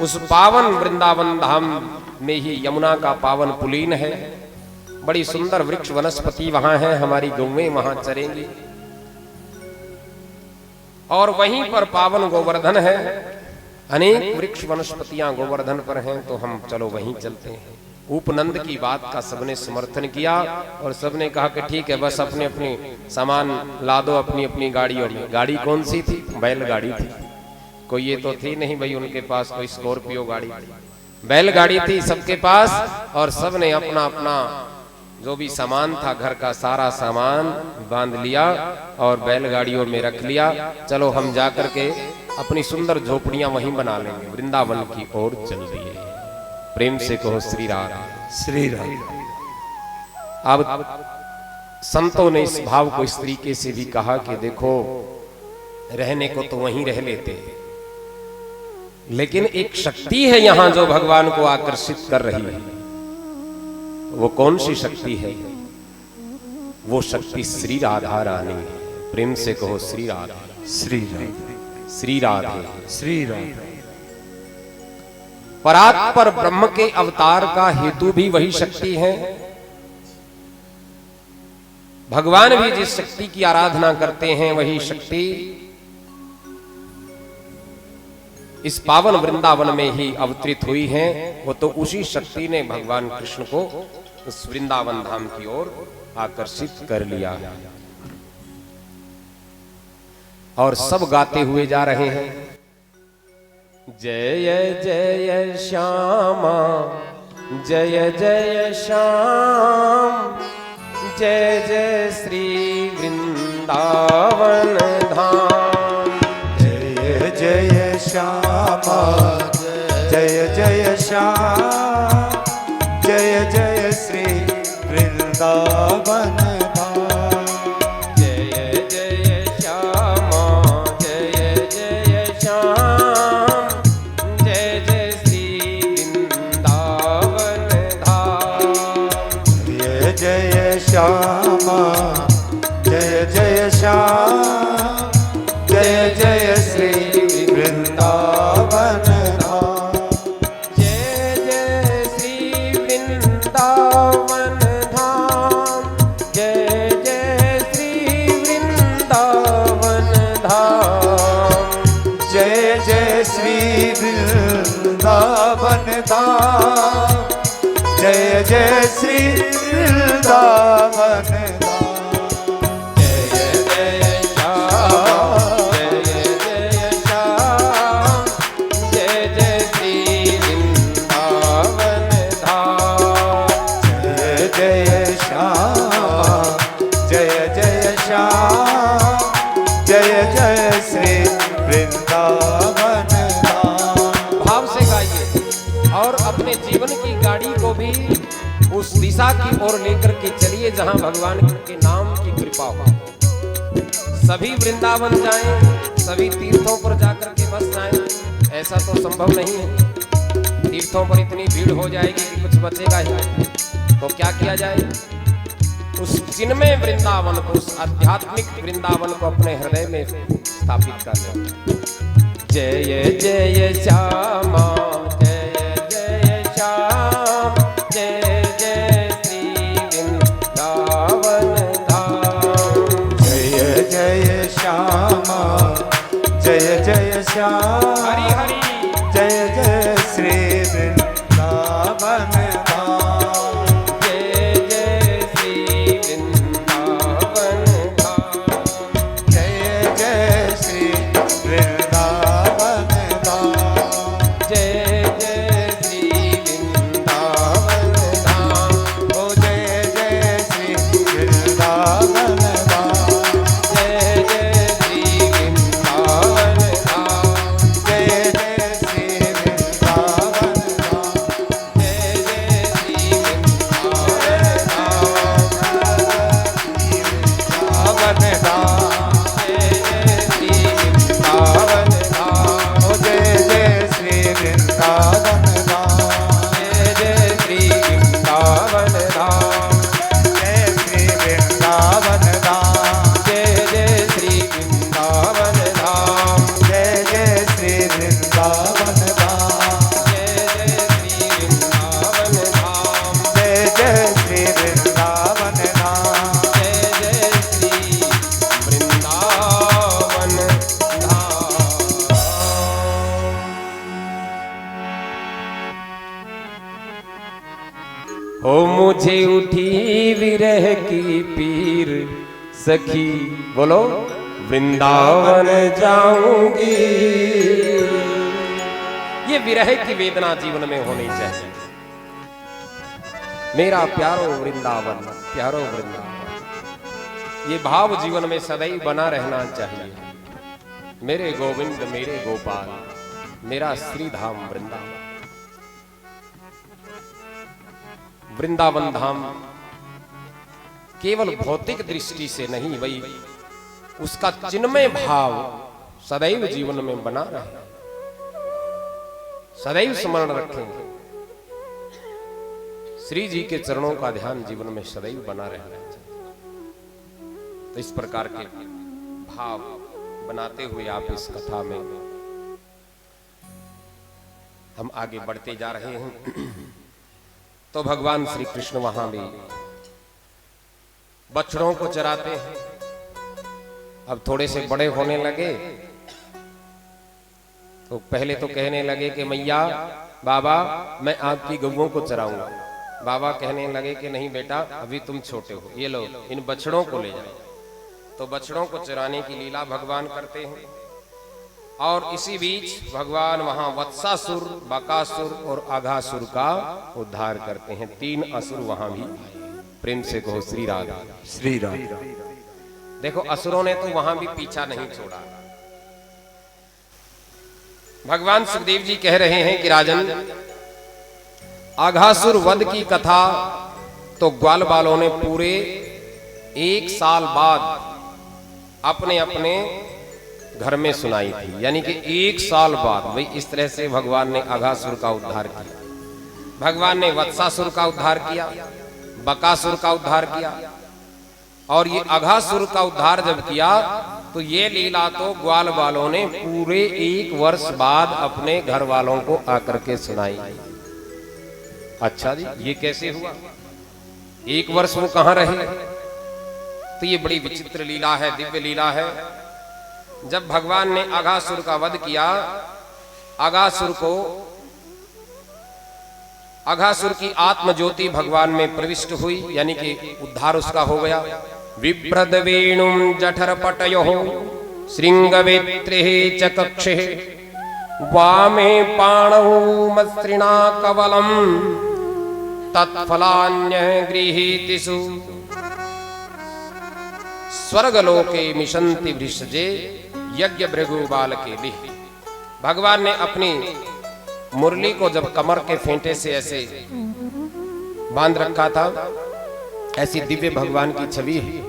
उस पावन वृंदावन धाम में ही यमुना का पावन पुलीन है। बड़ी सुंदर वृक्ष वनस्पति वहां है, हमारी गौएं वहां चरेंगी। और वहीं पर पावन गोवर्धन है, अनेक वृक्ष वनस्पतियां गोवर्धन पर हैं, तो हम चलो वहीं चलते हैं। उपनंद की बात का सबने समर्थन किया और सबने कहा कि ठीक है, बस अपने अपने सामान ला दो अपनी अपनी गाड़ियों में। गाड़ी कौन सी थी? बैलगाड़ी थी। कोई ये तो थी नहीं भाई उनके पास कोई स्कॉर्पियो गाड़ी थी, बैलगाड़ी थी सबके पास। और सबने अपना अपना जो भी सामान था घर का सारा सामान बांध लिया और बैलगाड़ियों में रख लिया। चलो हम जाकर के अपनी सुंदर झोपड़ियां वहीं बना लेंगे। वृंदावन की ओर चल दिए। प्रेम से कहो श्री राम श्री राम। अब संतों ने इस भाव को इस तरीके से भी कहा कि देखो, रहने को तो वहीं रह लेते, लेकिन एक शक्ति है यहां जो भगवान को आकर्षित कर रही है। वो कौन सी शक्ति है? वो शक्ति श्री राधा रानी है। प्रेम से कहो श्री राधा श्री राधा श्री राधे श्री राधे। परात्पर ब्रह्म के अवतार का हेतु भी वही शक्ति है। भगवान भी जिस शक्ति की आराधना करते हैं वही शक्ति इस पावन वृंदावन में ही अवतरित हुई है। वो तो उसी शक्ति ने भगवान कृष्ण को उस वृंदावन धाम की ओर आकर्षित कर लिया। और सब गाते हुए जा रहे हैं, जय जय श्यामा जय जय श्याम, जय जय श्री वृंदावन धाम। जय जय श्यामा जय जय श्याम, जय जय श्री वृंदावन धाम। जय जय श्यामा जय जय श्याम, जय जय श्री वृंदावन धाम। जय जय श्यामा जय जय श्याम, जय जय श्री वृंदावन धाम। जय जय श्री वृंदावन धाम, जय जय श्री वृंदावन धाम। जय जय श्री वृंदावन धाम, जय जय श्री वृंदावन धाम। जीवन की गाड़ी को भी उस दिशा की ओर लेकर के चलिए जहां भगवान के नाम की कृपा हो। सभी वृंदावन जाएं, सभी तीर्थों पर जाकर के बस जाएं, ऐसा तो संभव नहीं है। तीर्थों पर इतनी भीड़ हो जाएगी कि कुछ बचेगा ही। तो क्या किया जाए? उस चिन्मय वृंदावन को, उस आध्यात्मिक वृंदावन को अपने हृदय में स्थापित कर लें। जय जय श्यामा जय जय श्री वृंदावन धाम। जय जय श्यामा जय जय श्याम, हरि हरि जय जय श्री वृंदावन धाम। जय जय श्री वृंदावन धाम। जय जय श्री वृंदावन धाम। हो मुझे उठी विरह की पीर सखी, बोलो वृंदावन जाऊंगी। ये विरह की वेदना जीवन में होनी चाहिए। मेरा प्यारो वृंदावन, प्यारो वृंदावन, ये भाव जीवन में सदैव बना रहना चाहिए। मेरे गोविंद, मेरे गोपाल, मेरा श्री धाम वृंदावन। वृंदावन धाम केवल भौतिक दृष्टि से नहीं, वही उसका चिन्मय भाव सदैव जीवन में बना रहे, सदैव स्मरण रखें। श्री जी के चरणों का ध्यान जीवन में सदैव बना रहना चाहिए। तो इस प्रकार के भाव बनाते हुए आप इस कथा में हम आगे बढ़ते जा रहे हैं। तो भगवान श्री कृष्ण वहां भी बछड़ों को चराते हैं। अब थोड़े से बड़े होने लगे तो पहले तो कहने लगे कि मैया बाबा मैं आपकी गौओं को चराऊंगा। बाबा कहने लगे कि नहीं बेटा अभी तुम छोटे हो, ये लो इन बछड़ों को ले जाओ। तो बछड़ों को चराने की लीला भगवान करते हैं। और इसी बीच भगवान वहां वत्सासुर, बकासुर और आघासुर का उद्धार करते हैं। 3 असुर वहां भी आए। प्रेम से कहो श्री राधा, श्री राधा। देखो असुरों ने तो वहां भी पीछा नहीं छोड़ा। भगवान सुखदेव जी कह रहे हैं कि राजन, आघासुर वध की कथा तो ग्वाल बालों ने पूरे 1 साल बाद अपने अपने घर में सुनाई थी। यानी कि 1 साल बाद भाई इस तरह से भगवान ने आघासुर का उद्धार किया। भगवान ने वत्सासुर का उद्धार किया, बकासुर का उद्धार किया। और ये आघासुर का उद्धार जब किया तो ये लीला तो ग्वाल वालों ने पूरे 1 वर्ष बाद अपने घर वालों को आकर के सुनाई। अच्छा जी, ये कैसे हुआ? 1 वर्ष वो कहां रहे? तो ये बड़ी विचित्र लीला है, दिव्य लीला है। जब भगवान ने आघासुर का वध किया, आघासुर की आत्म ज्योति भगवान में प्रविष्ट हुई, यानी कि उद्धार उसका हो गया। विभ्रद वेणुं जठर पटयोः श्रृंगवेत्रेः च कक्षेः वामे पाणौ मसृणा कवलम् तत्फलान्यः गृहीतिषु स्वर्गलोके मिशन्ति वृषजे यज्ञ भृगु बालके लिह। भगवान ने अपनी मुरली को जब कमर के फेंटे से ऐसे बांध रखा था, ऐसी दिव्य भगवान की छवि है।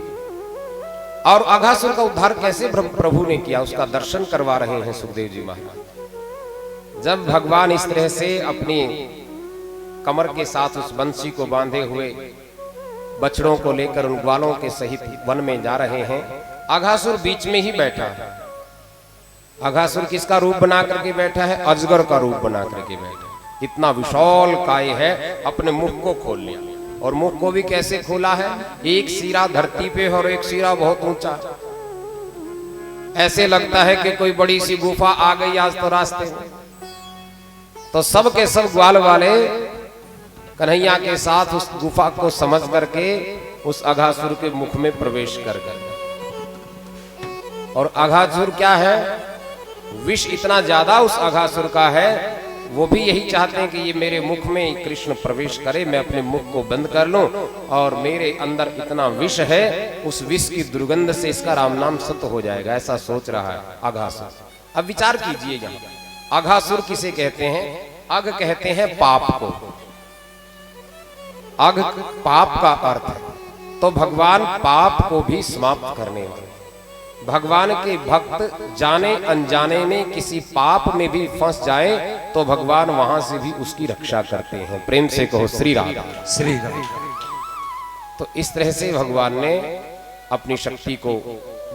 और आघासुर का उद्धार कैसे प्रभु ने किया उसका दर्शन करवा रहे हैं सुखदेव जी महाराज। जब भगवान इस तरह से अपनी कमर के साथ उस बंसी को बांधे हुए बछड़ों को लेकर उन ग्वालों के सहित वन में जा रहे हैं, आघासुर बीच में ही बैठा है। आघासुर किसका रूप बना करके बैठा है? अजगर का रूप बना करके बैठा है। इतना विशाल काय है, अपने मुख को खोल लिया। और मुख को भी कैसे खोला है? एक सिरा धरती पे और एक सिरा बहुत ऊंचा। ऐसे लगता है कि कोई बड़ी सी गुफा आ गई आज तो रास्ते में। तो सब के सब ग्वाल वाले कन्हैया के साथ उस गुफा को समझ करके उस आघासुर के मुख में प्रवेश कर गए। और आघासुर क्या है? विष इतना ज्यादा उस आघासुर का है, वो भी यही चाहते हैं कि ये मेरे मुख में कृष्ण प्रवेश करे, मैं अपने मुख को बंद कर लूं और मेरे अंदर इतना विष है, उस विष की दुर्गंध से इसका राम नाम सत्य हो जाएगा, ऐसा सोच रहा है आघासुर। अब विचार कीजिए, यहाँ आघासुर किसे कहते हैं? अघ कहते हैं पाप को। अघ पाप का अर्थ है। तो भगवान पाप को भी समाप्त करने वाले। भगवान के भक्त जाने अनजाने में किसी पाप में भी फंस जाए तो भगवान वहां से भी उसकी रक्षा करते हैं। प्रेम से कहो श्री राम, श्री राम। तो इस तरह से भगवान ने अपनी शक्ति को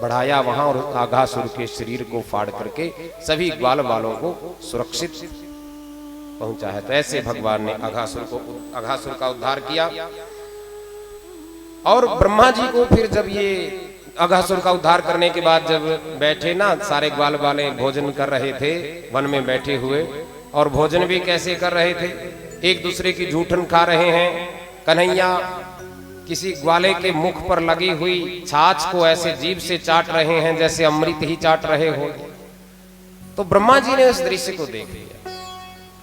बढ़ाया वहां और आघासुर के शरीर को फाड़ करके सभी ग्वाल वालों को सुरक्षित पहुंचा है। तो ऐसे भगवान ने आघासुर का उद्धार किया। और ब्रह्मा जी को फिर जब ये आघासुर का उद्धार करने के बाद जब बैठे ना, सारे ग्वाल वाले भोजन कर रहे थे वन में बैठे हुए, और भोजन भी कैसे कर रहे थे? एक दूसरे की जूठन खा रहे हैं, कन्हैया किसी ग्वाले के मुख पर लगी हुई छाछ को ऐसे जीभ से चाट रहे हैं जैसे अमृत ही चाट रहे हो। तो ब्रह्मा जी ने उस दृश्य को देख लिया।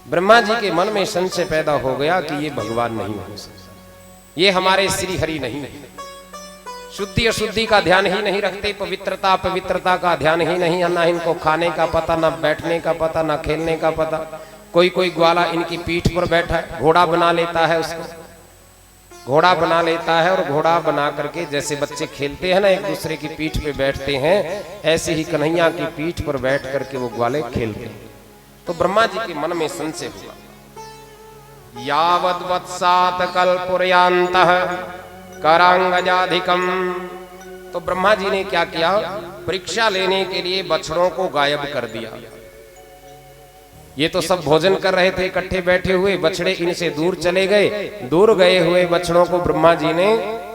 ब्रह्मा जी के मन में संशय पैदा हो गया कि ये भगवान नहीं हो सकता, ये हमारे श्री हरि नहीं है। शुद्धि अशुद्धि का ध्यान ही नहीं रखते, पवित्रता अपवित्रता का ध्यान ही नहीं, ना इनको खाने का पता, ना बैठने का पता, ना खेलने का पता। कोई कोई ग्वाला इनकी पीठ पर बैठा है, घोड़ा बना लेता है, उसको घोड़ा बना लेता है और घोड़ा बना करके जैसे बच्चे खेलते हैं ना एक दूसरे की पीठ पे बैठते हैं, ऐसे ही कन्हैया की पीठ पर बैठ करके वो ग्वाले खेलते हैं। तो ब्रह्मा जी के मन में संशय हुआ, यावद् वत्सात् कल्पुर्यान्तः करांगजाधिकम। तो ब्रह्मा जी ने क्या किया, परीक्षा लेने के लिए बछड़ों को गायब कर दिया। ये तो सब भोजन कर रहे थे इकट्ठे बैठे हुए, बछड़े इनसे दूर चले गए। दूर गए हुए बछड़ों को ब्रह्मा जी ने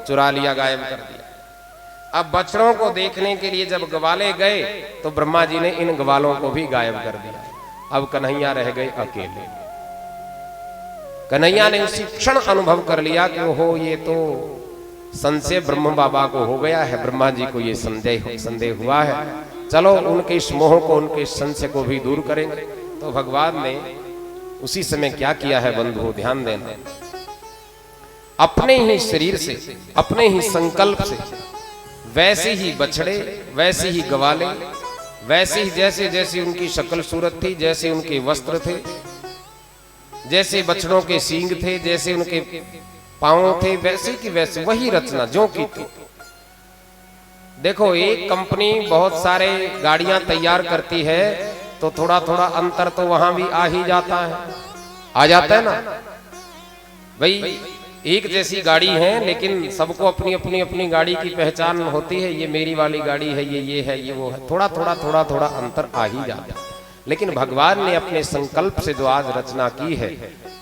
चुरा लिया, गायब कर दिया। अब बछड़ों को देखने के लिए जब ग्वाले गए तो ब्रह्मा जी ने इन ग्वालों को भी गायब कर दिया। अब कन्हैया रह गए अकेले। कन्हैया ने उसी क्षण अनुभव कर लिया कि ओहो, ये तो संशय ब्रह्म बाबा को हो गया है, ब्रह्मा जी को ये संदेह हुआ है, चलो उनके इस मोह को, उनके इस संशय को भी दूर करेंगे। तो भगवान ने उसी समय क्या किया है बंधुओं, ध्यान देना, अपने ही शरीर से, अपने ही संकल्प से वैसे ही बछड़े, वैसे ही ग्वाले, वैसे ही जैसे जैसे उनकी शक्ल सूरत थी, जैसे उनके वस्त्र थे, जैसे बछड़ों के सींग थे, जैसे उनके पांव थे, वैसे की वैसे वही रचना जो की थी। देखो, एक कंपनी बहुत सारे गाड़ियां तैयार करती है तो थोड़ा थोड़ा अंतर तो वहां भी आ ही जाता है, आ जाता है ना भाई। एक जैसी गाड़ी है लेकिन सबको अपनी अपनी अपनी गाड़ी की पहचान होती है, ये मेरी वाली गाड़ी है, ये है, ये वो है, थोड़ा थोड़ा अंतर आ ही जाता है। लेकिन भगवान ने अपने संकल्प से जो आज रचना की है,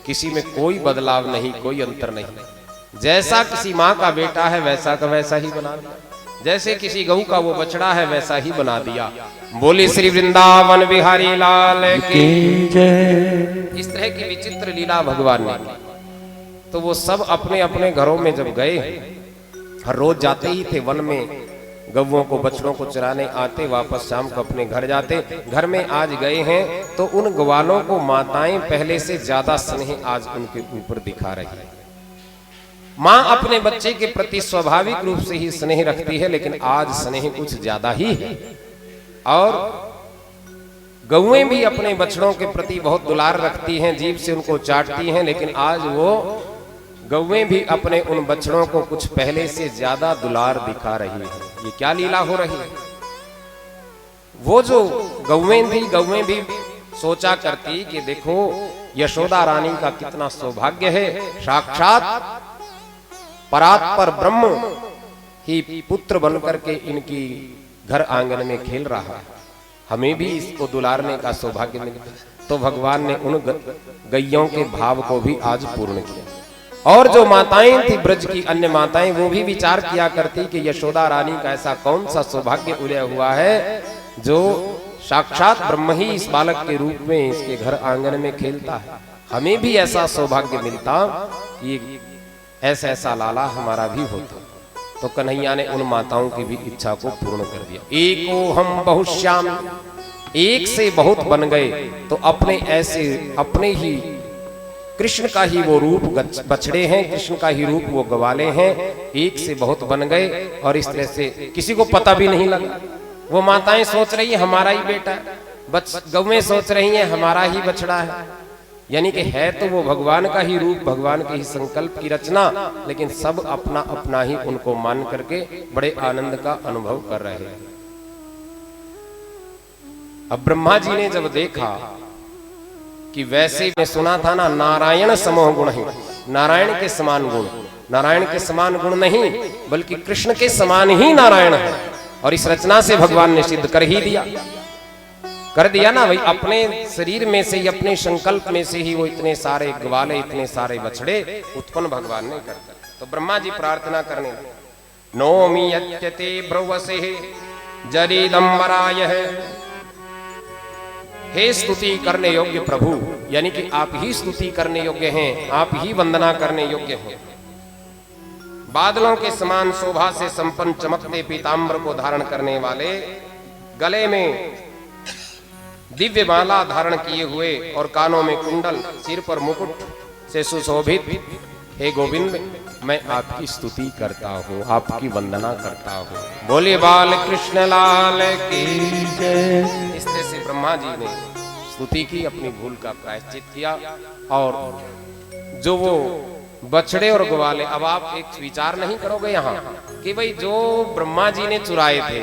किसी में कोई बदलाव नहीं, कोई अंतर नहीं। जैसा किसी माँ का बेटा है वैसा का वैसा ही बना दिया, जैसे किसी गऊ का वो बछड़ा है वैसा ही बना दिया। बोली श्री वृंदावन बिहारी लाल की जय। इस तरह की विचित्र लीला भगवान ने की। तो वो सब अपने अपने घरों में जब गए, हर रोज जाते ही थे वन में, गौओं को बछड़ों को चराने आते, वापस शाम को अपने घर जाते। घर में आज गए हैं तो उन ग्वालों को माताएं पहले से ज्यादा स्नेह आज उनके ऊपर दिखा रही है। माँ अपने बच्चे के प्रति स्वाभाविक रूप से ही स्नेह रखती है, लेकिन आज स्नेह कुछ ज्यादा ही है। और गौएं भी अपने बछड़ों के प्रति बहुत दुलार रखती हैं, जीभ से उनको चाटती हैं, लेकिन आज वो गौएं भी अपने उन बछड़ों को कुछ पहले से ज्यादा दुलार दिखा रही है। ये क्या लीला हो रही है। वो जो गौएं थी, गौएं भी सोचा करती कि देखो यशोदा रानी का कितना सौभाग्य है, साक्षात परात्पर ब्रह्म ही पुत्र बनकर के इनकी घर आंगन में खेल रहा है, हमें भी इसको दुलारने का सौभाग्य मिला। तो भगवान ने उन गैयों के भाव को भी आज पूर्ण किया। और जो माताएं थी ब्रज की, अन्य माताएं, वो भी विचार किया करती कि यशोदा रानी का ऐसा कौन सा सौभाग्य उदय हुआ है जो साक्षात ब्रह्म ही इस बालक के रूप में इसके घर आंगन में खेलता है, हमें भी ऐसा सौभाग्य मिलता कि ऐसा ऐसा लाला हमारा भी होता। तो कन्हैया ने उन माताओं की भी इच्छा को पूर्ण कर दिया। एको हम बहुश्याम, एक से बहुत बन गए। तो अपने ऐसे, अपने ही कृष्ण का ही वो रूप बछड़े हैं, कृष्ण का ही रूप वो ग्वाले हैं, एक से बहुत बन गए। और इस तरह से किसी को पता भी नहीं लगा। वो माताएं सोच रही है हमारा ही बेटा है, गौएं सोच रही हैं हमारा ही बछड़ा है, यानी कि है तो वो भगवान का ही रूप, भगवान के ही संकल्प की रचना, लेकिन सब अपना अपना ही उनको मान करके बड़े आनंद का अनुभव कर रहे हैं। अब ब्रह्मा जी ने जब देखा कि वैसे मैं सुना था ना, नारायण समोह गुण ही, नारायण के समान गुण, नारायण के समान गुण नहीं बल्कि कृष्ण के समान ही नारायण है। और इस रचना से भगवान ने सिद्ध कर ही दिया, कर दिया ना भाई। अपने शरीर में से ही, अपने संकल्प में से ही वो इतने सारे ग्वाले, इतने सारे बछड़े उत्पन्न भगवान ने कर दिया। तो ब्रह्मा जी प्रार्थना करने लगे, नौमि यत्यते ब्रवसे जरीदंबराय, हे स्तुति करने योग्य प्रभु, यानी कि आप ही स्तुति करने योग्य हैं, आप ही वंदना करने योग्य हैं। बादलों के समान शोभा से संपन्न चमकते पीताम्बर को धारण करने वाले, गले में दिव्य माला धारण किए हुए और कानों में कुंडल, सिर पर मुकुट से सुशोभित, हे गोविंद मैं आपकी स्तुति करता हूँ, आपकी वंदना करता हूँ। बोलिए बाल कृष्ण लाल की जय। इस तरह से ब्रह्मा जी ने स्तुति की, अपनी भूल का प्रायश्चित किया। और जो वो बछड़े और ग्वाले, अब आप एक विचार नहीं करोगे यहाँ कि भाई जो ब्रह्मा जी ने चुराए थे,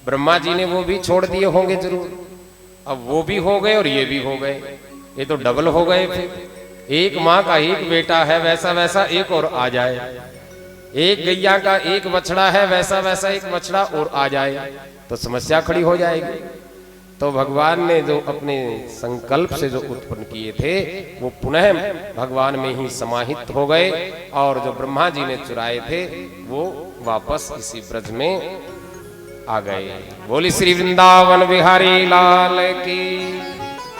ब्रह्मा जी ने वो भी छोड़ दिए होंगे जरूर, अब वो भी हो गए और ये भी हो गए, ये तो डबल हो गए। फिर एक माँ का एक बेटा है, वैसा वैसा एक और आ जाए, एक गैया का एक बछड़ा है, वैसा वैसा एक बछड़ा और आ जाए, तो समस्या खड़ी हो जाएगी। तो भगवान ने जो अपने संकल्प से जो उत्पन्न किए थे वो पुनः भगवान में ही समाहित हो गए, और जो ब्रह्मा जी ने चुराए थे वो वापस इसी ब्रज में आ गए। बोली श्री वृंदावन बिहारी लाल की।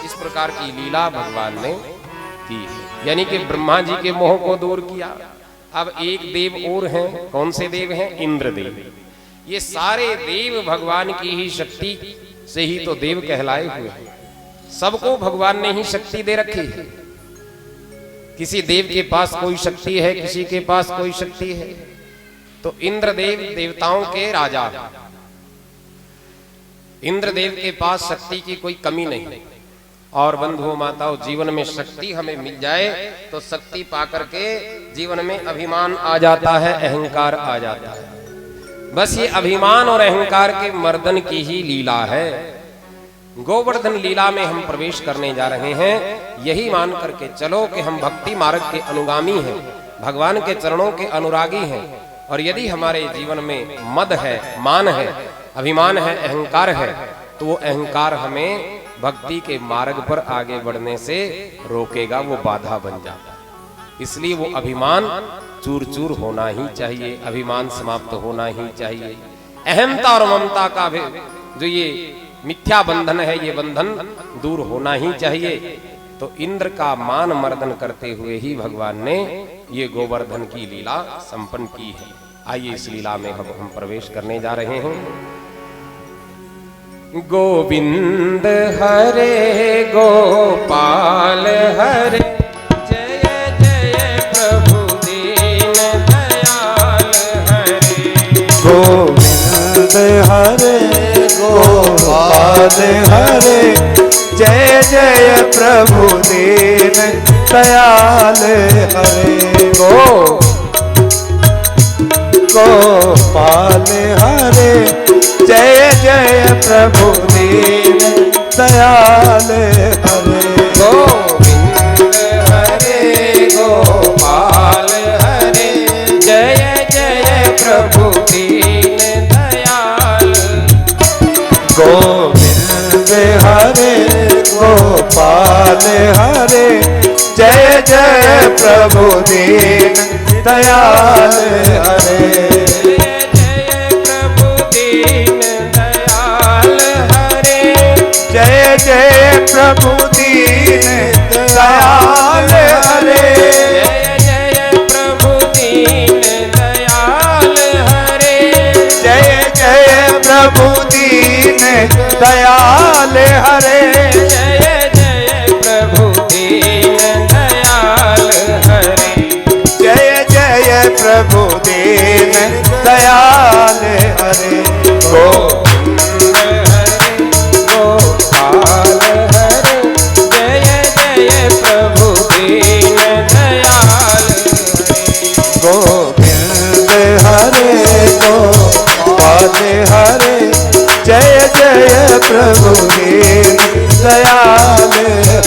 इस प्रकार की लीला भगवान ने की है, यानी कि ब्रह्मा जी के मोह को दूर किया। अब एक देव और हैं, कौन से देव हैं? इंद्र देव। ये सारे देव भगवान की ही शक्ति से ही तो देव कहलाए हुए हैं। सबको भगवान ने ही शक्ति दे रखी है। किसी देव के पास कोई शक्ति है, किसी के पास कोई शक्ति है। तो इंद्रदेव देवताओं के राजा हैं। इंद्रदेव के पास शक्ति की कोई कमी नहीं। और बंधुओं माताओं, जीवन में शक्ति हमें मिल जाए तो शक्ति पाकर के जीवन में अभिमान आ जाता है, अहंकार आ जाता है। बस ये अभिमान और अहंकार के मर्दन की ही लीला है। गोवर्धन लीला में हम प्रवेश करने जा रहे हैं। यही मान करके चलो कि हम भक्ति मार्ग के अनुगामी हैं, भगवान के चरणों के अनुरागी हैं। और यदि हमारे जीवन में मद है, मान है, अभिमान है, अहंकार है, तो वो अहंकार हमें भक्ति के मार्ग पर आगे बढ़ने से रोकेगा, वो बाधा बन जाता है। इसलिए वो अभिमान चूर चूर होना ही चाहिए, अभिमान समाप्त होना ही चाहिए। अहमता और ममता का भी जो ये मिथ्या बंधन है, ये बंधन दूर होना ही चाहिए। तो इंद्र का मान मर्दन करते हुए ही भगवान ने ये गोवर्धन की लीला संपन्न की है। आइए इस लीला में हम प्रवेश करने जा रहे हैं। गोविंद हरे गोपाल हरे, जय जय प्रभु दीन दयाल हरे। गोविंद हरे गोपाल हरे, जय जय प्रभु दीन दयाल हरे। गोपाल हरे, जय जय प्रभु दीन दयाल हरे। गोविंद हरे गोपाल हरे, जय जय प्रभु दीन दयाल। गोविंद हरे गोपाल हरे, जय जय प्रभु दीन दयाल हरे। जय जय प्रभु दीन दयाल हरे। जय जय प्रभु दीन दयाल हरे। जय जय प्रभु दीन दयाल हरे। जय जय प्रभु दीन दयाल हरे। जय जय प्रभु दीन दयाल हरे। गोविंद हरे गोपाल हरे, जय जय प्रभु दीन दयाल हरे। गोविंद हरे गोपाल हरे, जय जय प्रभु दीन दयाल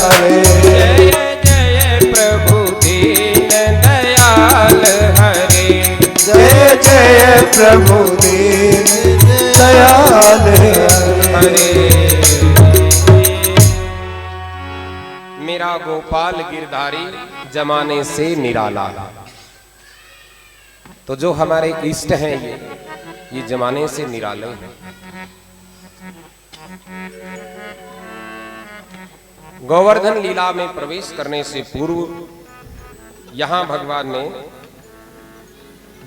हरे। जय जय प्रभु दीन दयाल हरे। जय जय प्रभु दीन दयाल हरे। मेरा गोपाल गिरधारी जमाने से निराला। तो जो हमारे इष्ट हैं ये जमाने से निराले हैं। गोवर्धन लीला में प्रवेश करने से पूर्व यहां भगवान ने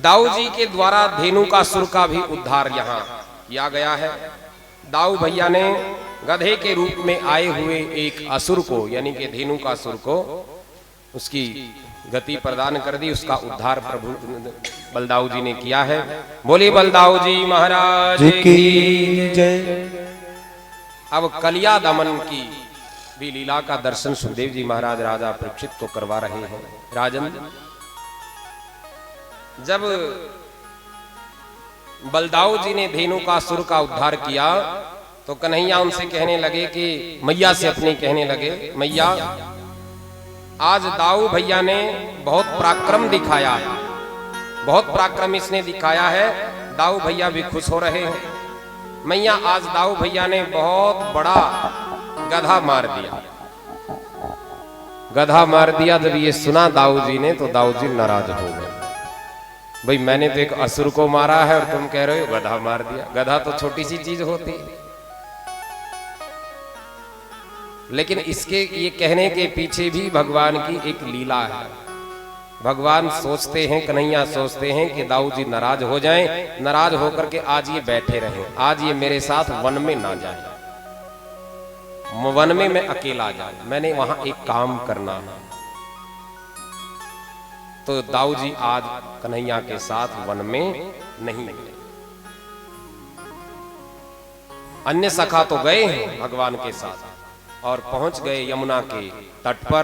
दाऊ जी के द्वारा धेनुकासुर का भी उद्धार यहाँ किया गया है। दाऊ भैया ने गधे के रूप में आए हुए एक असुर को यानी कि धेनुकासुर को उसकी गति प्रदान कर दी, उसका उद्धार प्रभु बलदाऊ जी ने किया है। बोली बलदाऊ जी महाराज की जय। अब कलिया दमन की भी लीला का दर्शन सुखदेव जी महाराज राजा परीक्षित को करवा रहे हैं। राजन, जब बलदाऊ जी ने धेनुकासुर का उद्धार किया तो कन्हैया उनसे कहने लगे कि मैया से अपनी कहने लगे, मैया आज दाऊ भैया ने बहुत पराक्रम दिखाया है, बहुत पराक्रम इसने दिखाया है। दाऊ भैया भी खुश हो रहे हैं। मैया आज दाऊ भैया ने बहुत बड़ा गधा मार दिया। गधा मार दिया जब ये सुना दाऊ जी ने तो दाऊ जी नाराज हो गए। भाई मैंने तो एक असुर को मारा है और तुम कह रहे हो गधा मार दिया। गधा तो छोटी सी चीज होती है, लेकिन इसके ये कहने के पीछे भी भगवान की एक लीला है। भगवान सोचते हैं, कन्हैया सोचते हैं कि दाऊ जी नाराज हो जाएं, नाराज होकर के आज ये बैठे रहें, आज ये मेरे साथ वन में ना जाए, वन में मैं अकेला जाऊं, मैंने वहां एक काम करना है। तो दाऊ जी आज कन्हैया के साथ वन में नहीं गए। अन्य सखा तो गए हैं भगवान के साथ और पहुंच गए यमुना के तट पर।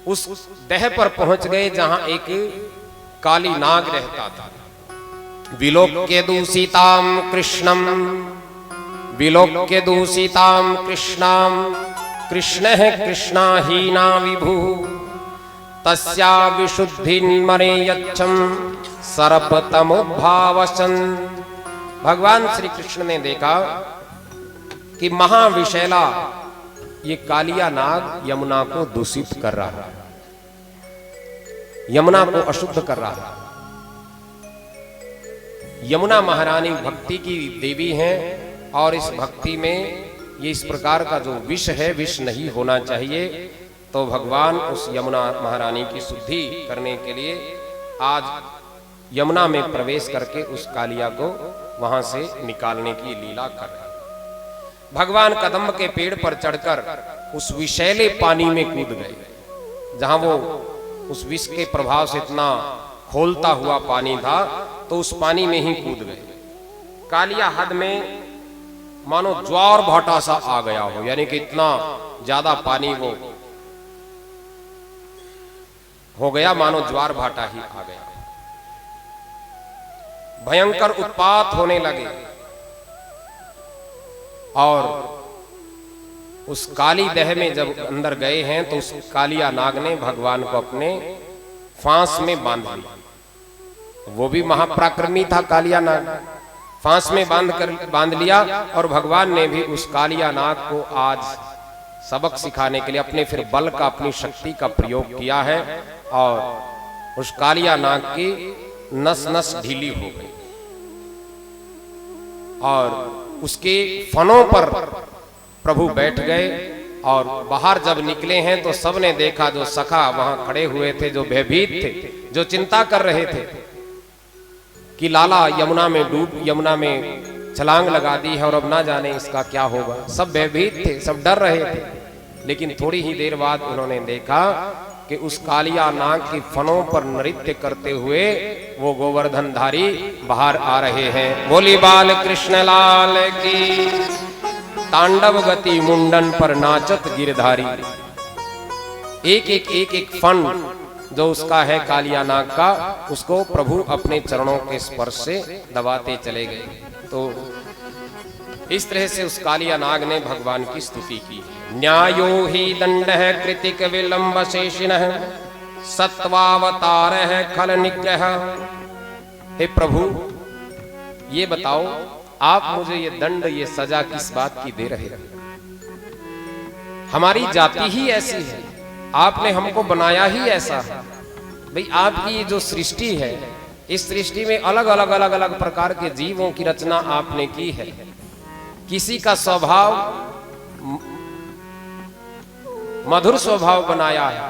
उस डह पर पहुंच गए जहां एक काली नाग रहता था। विलोक्य दूषिताम कृष्णम, विलोक्य दूषिताम कृष्णाम, कृष्ण है कृष्णाहीना विभु, तस्या विशुद्धिन्मरे यच्छं सर्पतमुद्भावसन्। भगवान श्री कृष्ण ने देखा कि महाविशैला ये कालिया नाग यमुना को दूषित कर रहा है, यमुना को अशुद्ध कर रहा है। यमुना महारानी भक्ति की देवी हैं और इस भक्ति में ये इस प्रकार का जो विष है, विष नहीं होना चाहिए। तो भगवान उस यमुना महारानी की शुद्धि करने के लिए आज यमुना में प्रवेश करके उस कालिया को वहां से निकालने की लीला कर रहे हैं। भगवान कदम्ब के पेड़ पर चढ़कर उस विषैले पानी में कूद गए, जहां वो उस विष के प्रभाव से इतना खोलता हुआ पानी था, तो उस पानी में ही कूद गए। कालिया हद में मानो ज्वार भाटा सा आ गया हो, यानी कि इतना ज्यादा पानी वो हो गया, मानो ज्वार भाटा ही आ गया। भयंकर उत्पात होने लगे और उस काली दह में जब अंदर गए हैं तो उस कालिया नाग ने भगवान को अपने फांस में बांध लिया। वो भी महापराक्रमी था कालिया नाग, फांस में बांध लिया। और भगवान ने भी उस कालिया नाग को आज सबक सिखाने के लिए अपने फिर बल का, अपनी शक्ति का प्रयोग किया है और उस कालिया नाग की नस नस ढीली हो गई और उसके फनों पर प्रभु बैठ गए। और बाहर जब निकले हैं तो सबने देखा, जो सखा वहां खड़े हुए थे, जो भयभीत थे, जो चिंता कर रहे थे कि लाला यमुना में छलांग लगा दी है और अब ना जाने इसका क्या होगा, सब भयभीत थे, सब डर रहे थे। लेकिन थोड़ी ही देर बाद उन्होंने देखा कि उस कालिया नाग की फनों पर नृत्य करते हुए वो गोवर्धनधारी बाहर आ रहे हैं। बोली बाल कृष्ण लाल की। तांडव गति मुंडन पर नाचत गिरधारी। एक फन जो उसका है कालिया नाग का, उसको प्रभु अपने चरणों के स्पर्श से दबाते चले गए। तो इस तरह से उस कालिया नाग ने भगवान की स्तुति की। न्यायो ही दंड है कृतिक विलंब शेषिणः, सत्वावतार है खल निग्रह। हे प्रभु ये बताओ, आप मुझे ये दंड, ये सजा किस बात की दे रहे हैं? हमारी जाति ही ऐसी है, आपने हमको बनाया ही ऐसा है। भाई आपकी जो सृष्टि है, इस सृष्टि में अलग अलग प्रकार के जीवों की रचना आपने की है। किसी का स्वभाव मधुर स्वभाव बनाया है,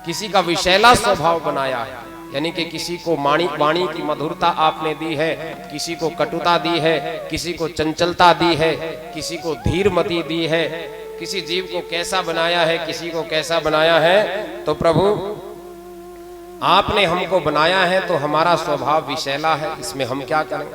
किसी का विषैला स्वभाव बनाया है। यानी कि किसी को वाणी की मधुरता आपने दी है, किसी को कटुता दी है, किसी को चंचलता दी है, किसी को धीरमति दी है, किसी जीव को कैसा बनाया है, किसी को कैसा बनाया है। तो प्रभु आपने हमको बनाया है तो हमारा स्वभाव विषैला है, इसमें हम क्या करें?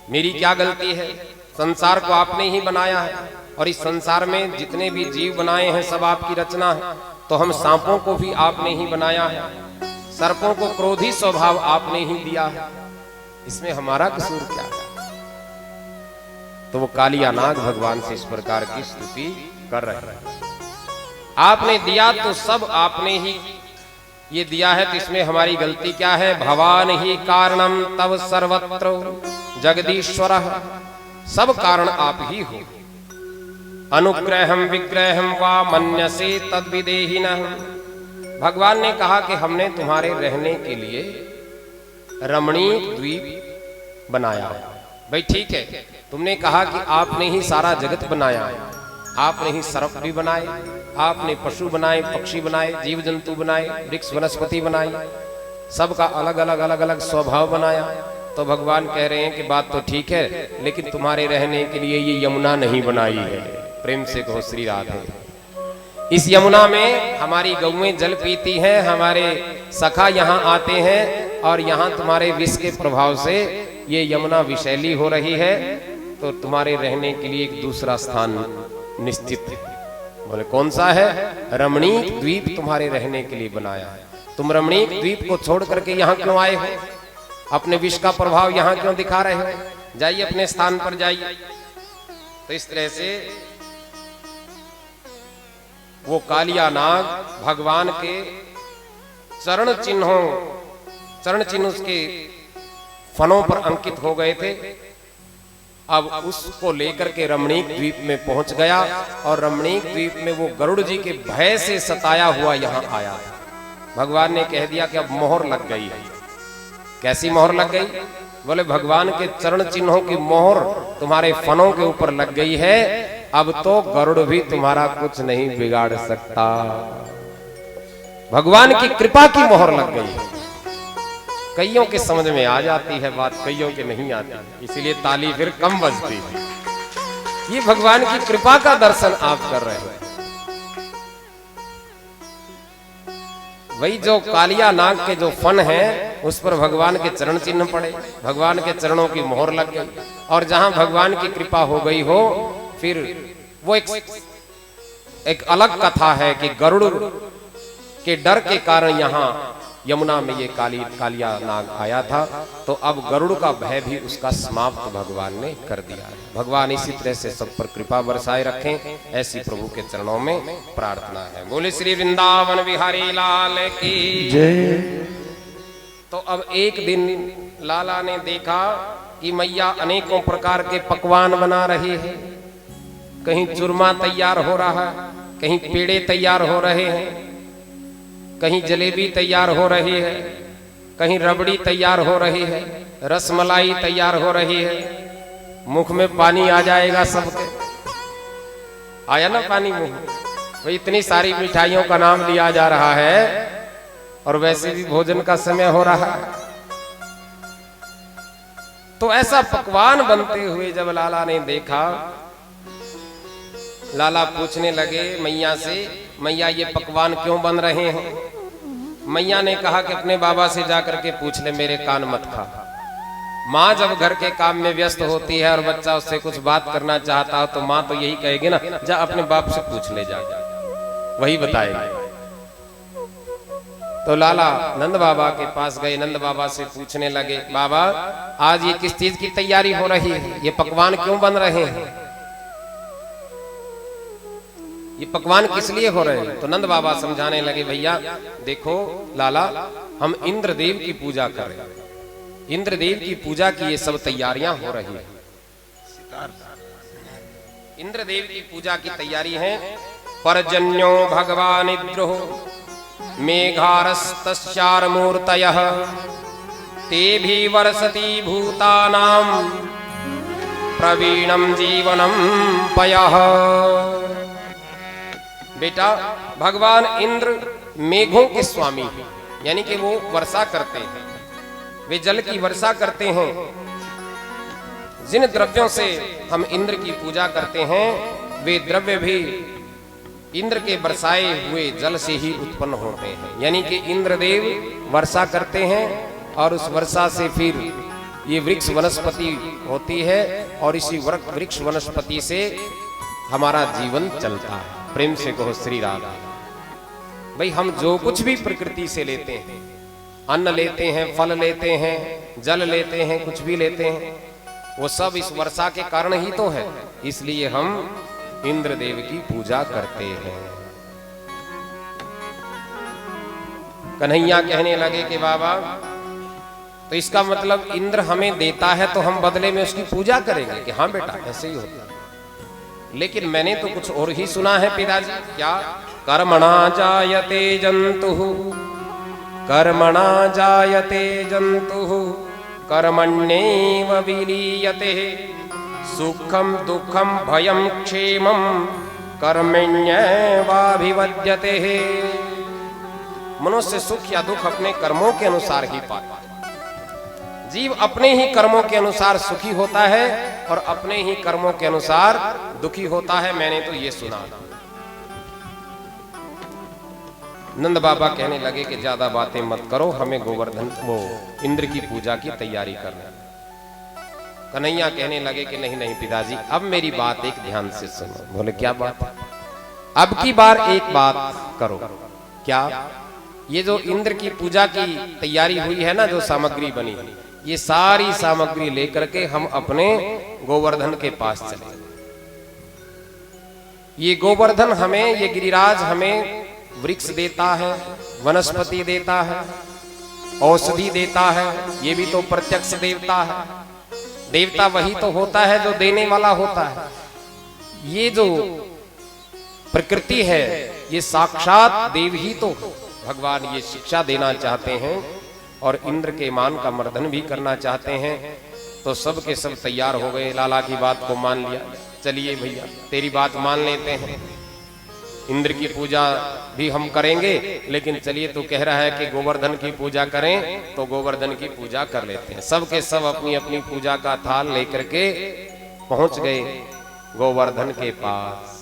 मेरी क्या गलती है? संसार को आपने ही बनाया है और इस संसार में जितने भी जीव बनाए हैं सब आपकी रचना है। तो हम सांपों को भी आपने ही बनाया है, सर्पों को क्रोधी स्वभाव आपने ही दिया है, इसमें हमारा कसूर क्या है? तो वो कालिया नाग भगवान से इस प्रकार की स्तुति कर रहे हैं। आपने दिया तो सब आपने ही ये दिया है, तो इसमें हमारी गलती क्या है? भवान ही कारणम तव सर्वत्र जगदीश्वर, सब कारण आप ही हो। अनुग्रहम विग्रहम वा मन्यसे तद्विदेहिनः, भगवान ने कहा कि हमने तुम्हारे रहने के लिए रमणीक द्वीप बनाया है। भाई ठीक है, तुमने कहा कि आपने ही सारा जगत बनाया है, आपने ही सर्प भी बनाए, आपने पशु बनाए, पक्षी बनाए, जीव जंतु बनाए, वृक्ष वनस्पति बनाई, सबका अलग अलग अलग अलग स्वभाव बनाया। तो भगवान कह रहे हैं कि बात तो ठीक है, लेकिन तुम्हारे रहने के लिए ये यमुना नहीं बनाई है। प्रेम से कहो श्री राधे। इस यमुना में हमारी गौएं जल पीती हैं, हमारे सखा यहाँ आते हैं और यहाँ तुम्हारे विष के प्रभाव से ये यमुना विषैली हो रही है, तो तुम्हारे रहने के लिए एक दूसरा स्थान निश्चित है। बोले कौन सा है? रमणीक द्वीप तुम्हारे रहने के लिए बनाया है। तुम रमणीक द्वीप को छोड़ करके यहाँ क्यों आए हो? अपने विष का प्रभाव यहाँ क्यों दिखा रहे हो? जाइए अपने स्थान पर जाइए। तो इस तरह से वो कालिया नाग भगवान के चरण चिन्ह उसके फनों पर अंकित हो गए थे। अब उसको लेकर के रमणीक द्वीप में पहुंच गया और रमणीक द्वीप में वो गरुड़ जी के भय से सताया हुआ यहाँ आया। भगवान ने कह दिया कि अब मोहर लग गई है। कैसी मोहर लग गई? बोले भगवान के चरण चिन्हों की मोहर तुम्हारे फनों के ऊपर लग गई है, अब तो गरुड़ भी तुम्हारा कुछ नहीं बिगाड़ सकता। भगवान की कृपा की मोहर लग गई है। कईयों के समझ में आ जाती है बात, कईयों के नहीं आती, इसीलिए ताली फिर कम बजती है। ये भगवान की कृपा का दर्शन आप कर रहे हैं। वही जो कालिया नाग के जो फन है उस पर भगवान के चरण चिन्ह पड़े, भगवान के चरणों की मोहर लग गई, और जहां भगवान की कृपा हो गई हो, फिर वो एक अलग कथा है कि गरुड़ के डर के कारण यहाँ यमुना में ये कालिया नाग आया था। तो अब गरुड़ का भय भी उसका समाप्त भगवान ने कर दिया है। भगवान इसी तरह से सब पर कृपा बरसाए रखें, ऐसी प्रभु के चरणों में प्रार्थना है। बोले श्री वृंदावन बिहारी लाल की जय। तो अब एक दिन लाला ने देखा कि मैया अनेकों प्रकार के पकवान बना रही है। कहीं चूरमा तैयार हो रहा है, कहीं पेड़े तैयार हो रहे हैं, कहीं जलेबी तैयार हो रही है, कहीं रबड़ी तैयार हो रही है, रसमलाई तैयार हो रही है। मुख में पानी आ जाएगा सबके। आया ना पानी मुंह में? तो इतनी सारी मिठाइयों का नाम लिया जा रहा है और वैसे भी भोजन का समय हो रहा है। तो ऐसा पकवान बनते हुए जब लाला ने देखा, लाला पूछने लगे मैया से, मैया ये पकवान क्यों बन रहे हैं? मैया ने कहा कि अपने बाबा से जाकर के पूछ ले, मेरे कान मत खा। माँ जब घर के काम में व्यस्त होती है और बच्चा उससे कुछ बात करना चाहता हो तो माँ तो यही कहेगी ना, जा अपने बाप से पूछ ले, जा वही बताएगा। तो लाला नंद बाबा के पास गए, नंद बाबा से पूछने लगे, बाबा आज ये किस चीज की तैयारी हो रही है? ये पकवान क्यों बन रहे हैं? ये पकवान किस लिए हो रहे हैं? तो नंद बाबा समझाने लगे, भैया देखो लाला, हम इंद्रदेव की पूजा कर रहे हैं, इंद्रदेव की पूजा की ये सब तैयारियां हो रही है। इंद्रदेव की पूजा की तैयारी है। पर्जन्यो भगवान इंद्रो मेघारस्तस्यार मूर्तयः ते भी वर्षति भूतानां प्रवीणम जीवनम पयः। बेटा भगवान इंद्र मेघों के स्वामी हैं, यानी कि वो वर्षा करते हैं, वे जल की वर्षा करते हैं। जिन द्रव्यों से हम इंद्र की पूजा करते हैं वे द्रव्य भी इंद्र के बरसाए हुए जल से ही उत्पन्न होते हैं। यानी कि इंद्रदेव वर्षा करते हैं और उस वर्षा से फिर ये वृक्ष वनस्पति होती है और इसी वृक्ष वनस्पति से हमारा जीवन चलता है। प्रेम से कहो श्री राम। भाई हम जो कुछ भी प्रकृति से लेते हैं, अन्न लेते हैं, फल लेते हैं, जल लेते हैं, कुछ भी लेते हैं, वो सब इस वर्षा के कारण ही तो है। इसलिए हम इंद्रदेव की पूजा करते हैं। कन्हैया कहने लगे कि बाबा तो इसका मतलब इंद्र हमें देता है तो हम बदले में उसकी पूजा करेंगे? कि हाँ बेटा ऐसे ही होता है। लेकिन मैंने तो कुछ और ही सुना है पिताजी। क्या? कर्मणा जायते जंतुः, कर्मणा जायते जंतुः, कर्मण्येव विलीयते, सुखम दुखम भयम क्षेमम कर्मण्येवाभिवद्यते। मनुष्य सुख या दुख अपने कर्मों के अनुसार ही पाता है। जीव अपने ही कर्मों के अनुसार सुखी होता है और अपने ही कर्मों के अनुसार दुखी होता है। मैंने तो ये सुना। नंद बाबा कहने लगे कि ज्यादा बातें मत करो, हमें गोवर्धन वो इंद्र की पूजा की तैयारी करना। कन्हैया कहने लगे कि नहीं नहीं पिताजी, अब मेरी बात एक ध्यान से सुनो। बोले क्या बात? अब की बार एक बात करो। क्या? ये जो इंद्र की पूजा की तैयारी हुई है ना, जो सामग्री बनी है, ये सारी सामग्री लेकर के हम अपने गोवर्धन के पास चले। ये गोवर्धन हमें, ये गिरिराज हमें वृक्ष देता है, वनस्पति देता है, औषधि देता है। ये भी तो प्रत्यक्ष देवता है। देवता वही तो होता है जो देने वाला होता है। ये जो प्रकृति है ये साक्षात देव ही तो भगवान ये शिक्षा देना चाहते हैं और इंद्र के मान का मर्दन भी करना चाहते हैं। तो सब के सब तैयार हो गए, लाला की बात को मान लिया। चलिए भैया तेरी बात मान लेते हैं, इंद्र की पूजा भी हम करेंगे, लेकिन चलिए तू कह रहा है कि गोवर्धन की पूजा करें तो गोवर्धन की पूजा कर लेते हैं। सब के सब अपनी अपनी पूजा का थाल लेकर के पहुंच गए गोवर्धन के पास।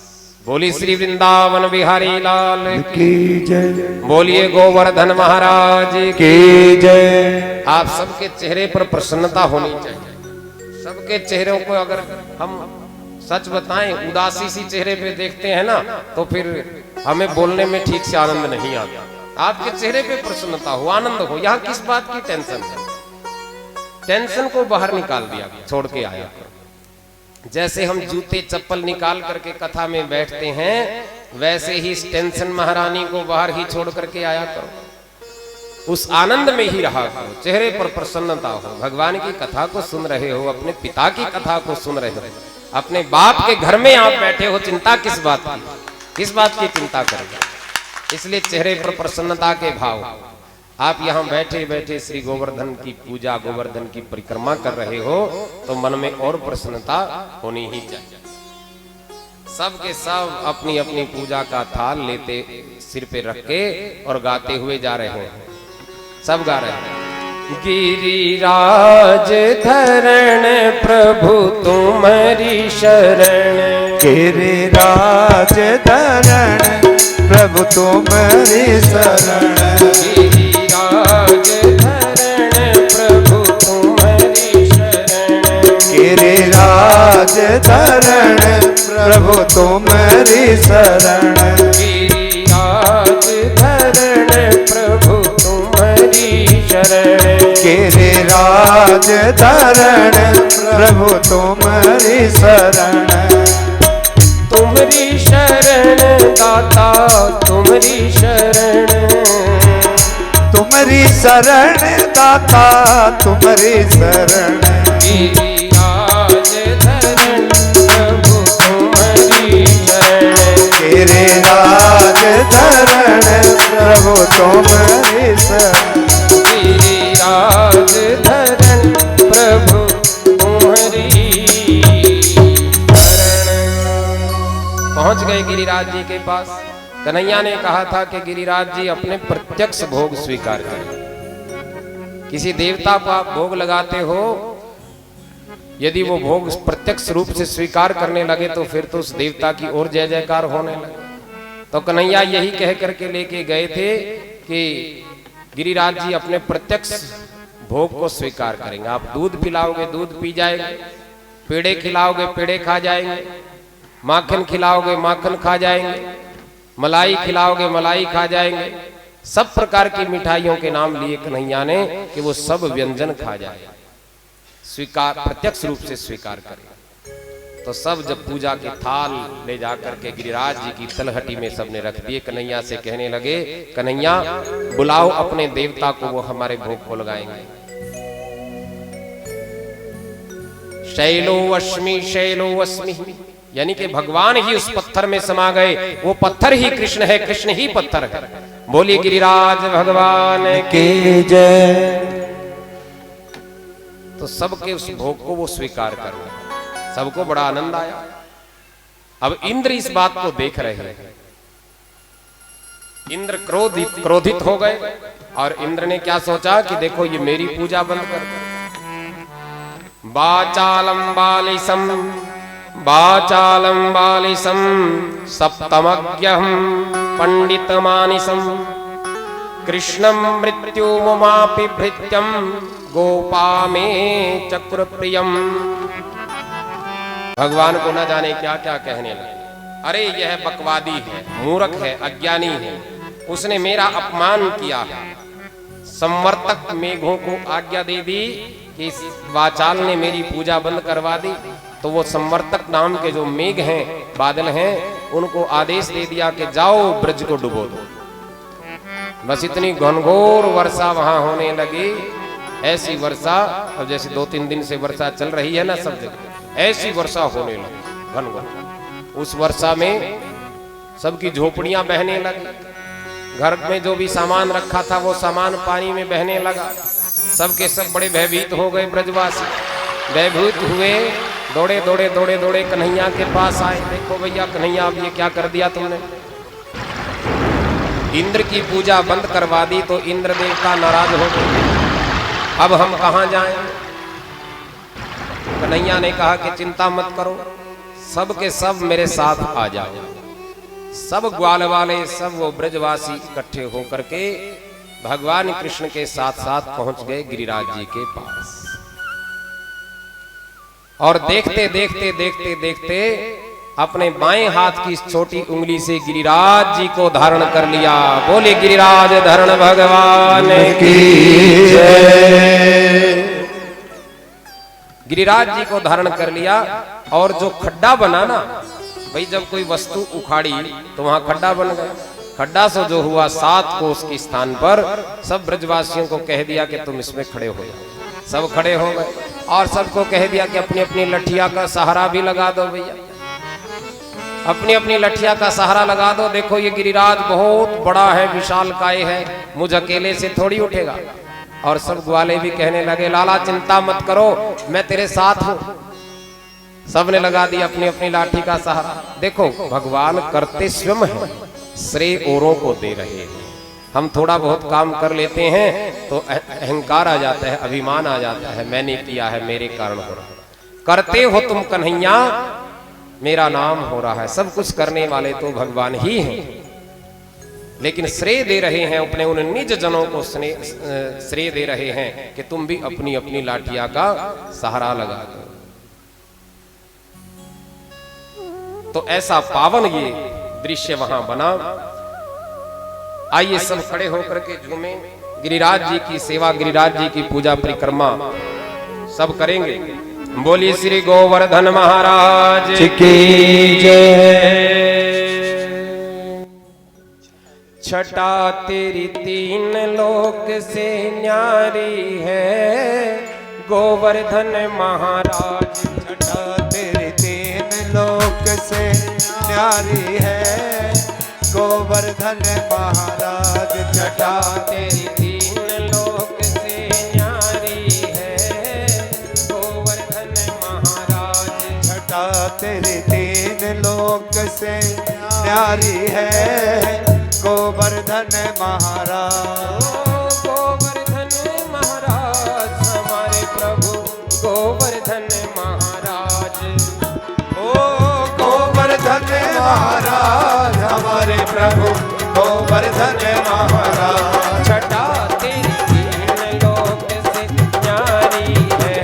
बोली श्री वृंदावन बिहारी लाल की जय, बोलिए गोवर्धन महाराज की जय। आप सबके चेहरे पर प्रसन्नता होनी चाहिए। सबके चेहरों को अगर हम सच बताएं उदासी सी चेहरे पे देखते हैं ना तो फिर हमें बोलने में ठीक से आनंद नहीं आता। आपके चेहरे पे प्रसन्नता हो, आनंद हो। यहाँ किस बात की टेंशन है? टेंशन को बाहर निकाल दिया, छोड़ के आया। जैसे हम जूते चप्पल निकाल करके कथा में बैठते हैं, वैसे ही इस टेंशन महारानी को बाहर ही छोड़ करके आया करो। उस आनंद में ही रहा करो, चेहरे पर प्रसन्नता हो। भगवान की कथा को सुन रहे हो, अपने पिता की कथा को सुन रहे हो, अपने बाप के घर में आप बैठे हो, चिंता किस बात की? किस बात की चिंता करेंगे? इसलिए चेहरे पर प्रसन्नता के भाव। आप यहाँ बैठे बैठे श्री गोवर्धन की पूजा, गोवर्धन की परिक्रमा कर रहे हो तो मन में और प्रसन्नता होनी ही चाहिए। सब के सब अपनी अपनी पूजा का थाल लेते सिर पे रख के और गाते हुए जा रहे हैं। सब गा रहे हैं। गिरिराज धरण प्रभु तुम्हारी शरण, गिरिराज धरण प्रभु तुम्हारी शरण, गिरिराज धरण प्रभु तुम्हारी शरण, गिरिराज धरण प्रभु तुम्हारी शरण, गिरिराज धरण प्रभु तुम्हारी शरण, गिरिराज धरण प्रभु तुम्हारी शरण, तुम्हारी शरण दाता तुम्हारी शरण, तुम्हारी शरण दाता तुम्हारी शरण, गिरिराज धरण प्रभु तुम्हारी शरण, गिरिराज धरण प्रभु तुम्हारी शरण, गिरिराज धरण प्रभु तुम्हारी शरण। पहुंच गए गिरिराज जी के पास। कन्हैया ने कहा था कि गिरिराज जी अपने प्रत्यक्ष भोग स्वीकार करें। किसी देवता को आप भोग लगाते हो, यदि वो भोग प्रत्यक्ष रूप से स्वीकार करने लगे तो फिर तो उस देवता की और जय जयकार होने लगे। तो कन्हैया यही कह करके लेके गए थे कि गिरिराज जी अपने प्रत्यक्ष भोग को स्वीकार करेंगे। आप दूध पिलाओगे दूध पी जाएंगे, पेड़े खिलाओगे पेड़े खा जाएंगे, माखन खिलाओगे माखन खा जाएंगे, मलाई खिलाओगे मलाई खा जाएंगे। सब प्रकार की मिठाइयों के नाम लिए कन्हैया ने कि वो सब व्यंजन खा जाए, स्वीकार प्रत्यक्ष रूप से स्वीकार करें। तो सब जब पूजा के थाल ले जाकर के गिरिराज जी की तलहटी में सबने रख दिए, कन्हैया से कहने लगे कन्हैया बुलाओ अपने देवता को, वो हमारे भोग को लगाएंगे। शैलो अश्मि यानी कि भगवान ही उस पत्थर में समा गए। वो पत्थर ही कृष्ण है, कृष्ण ही पत्थर है। बोलिए गिरिराज भगवान की जय। तो सबके उस भोग को वो स्वीकार कर लिया, सबको बड़ा आनंद आया। अब इंद्र इस बात को देख रहे हैं। इंद्र क्रोधित हो गए और इंद्र ने क्या सोचा कि देखो ये मेरी पूजा बंद कर। बाचालम बालिसम सप्तमज्ञहं पंडितमानिसम कृष्णं मृत्युमुमापि भृत्यं गोपा में चक्र प्रियम। भगवान को न जाने क्या क्या कहने लगे। अरे यह बकवादी है, मूर्ख है, अज्ञानी है, उसने मेरा अपमान किया है। संवर्तक मेघों को आज्ञा दे दी कि इस वाचाल ने मेरी पूजा बंद करवा दी। तो वो संवर्तक नाम के जो मेघ हैं, बादल हैं, उनको आदेश दे दिया कि जाओ ब्रज को डुबो दो। बस इतनी घनघोर वर्षा वहां होने लगी, ऐसी वर्षा, अब जैसे 2-3 दिन से वर्षा चल रही है ना सब जगह, ऐसी वर्षा होने लगी घनघोर। उस वर्षा में सबकी झोपड़ियां बहने लगी, घर में जो भी सामान रखा था वो सामान पानी में बहने लगा। सबके सब बड़े भयभीत हो गए ब्रजवासी, भयभीत हुए, दौड़े दौड़े दौड़े दौड़े कन्हैया के पास आए। देखो भैया कन्हैया अब ये क्या कर दिया तुमने, इंद्र की पूजा बंद करवा दी। तो इंद्र देवता नाराज हो गए, अब हम कहां जाएं। कन्हैया ने कहा कि चिंता मत करो, सब के सब मेरे साथ आ जाओ। सब ग्वाल वाले, सब वो ब्रजवासी इकट्ठे होकर के भगवान कृष्ण के साथ साथ पहुंच गए गिरिराज जी के पास। और देखते देखते देखते देखते अपने बाएं हाथ की इस छोटी उंगली से गिरिराज जी को धारण कर लिया। बोले गिरिराज धरण भगवान की जय। गिरिराज जी को धारण कर लिया। और जो खड्डा बना ना भाई, जब कोई वस्तु उखाड़ी तो वहां खड्डा बन गया। खड्डा से जो हुआ 7 कोस के स्थान पर सब ब्रजवासियों को कह दिया कि तुम इसमें खड़े हो जाओ। सब खड़े हो गए और सबको कह दिया कि अपनी अपनी लठिया का सहारा भी लगा दो भैया, अपनी अपनी लठिया का सहारा लगा दो। देखो ये गिरिराज बहुत बड़ा है, विशालकाय है, मुझ अकेले से थोड़ी उठेगा। और सब ग्वाले भी कहने लगे लाला चिंता मत करो, मैं तेरे साथ हूं। सबने लगा दिया अपनी अपनी लाठी का सहारा। देखो भगवान करते स्वयं है, श्रेय औरों को दे रहे हैं। हम थोड़ा बहुत काम कर लेते हैं तो अहंकार आ जाता है, अभिमान आ जाता है, मैंने किया है, मेरे कारण हो रहा है। करते हो तुम कन्हैया, मेरा नाम हो रहा है। सब कुछ करने वाले तो भगवान ही हैं, लेकिन श्रेय दे रहे हैं अपने उन निज जनों को, श्रेय दे रहे हैं कि तुम भी अपनी अपनी लाठिया का सहारा लगा दो। तो ऐसा पावन ये दृश्य वहां बना। आइए सब खड़े होकर के झूमे, गिरिराज जी की सेवा, गिरिराज जी की पूजा परिक्रमा सब करेंगे। बोलिए श्री गोवर्धन महाराज की जय। छटा तेरी 3 लोक से न्यारी है गोवर्धन महाराज। छटा तेरी 3 लोक से न्यारी है गोवर्धन महाराज। छटा तेरी 3 लोक से न्यारी है गोवर्धन महाराज। छटा तेरी 3 लोक से न्यारी है गोवर्धन महाराज। गोवर्धन महाराज हमारे प्रभु गोवर्धन महाराज। ओ गोवर्धन महाराज हमारे प्रभु गोवर्धन महाराज। छटा तेरी तीन लोक से न्यारी है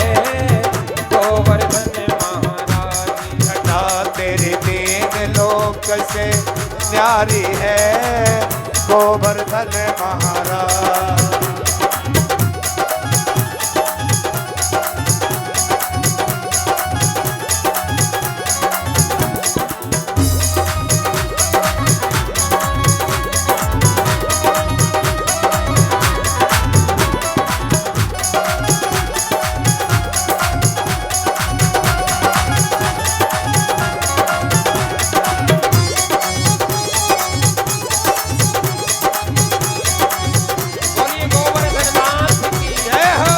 गोवर्धन महाराज। छटा तेरी तीन लोक से न्यारी है गोवर्धन महाराज। बोलिए गोवर्धन नाथ की जय हो।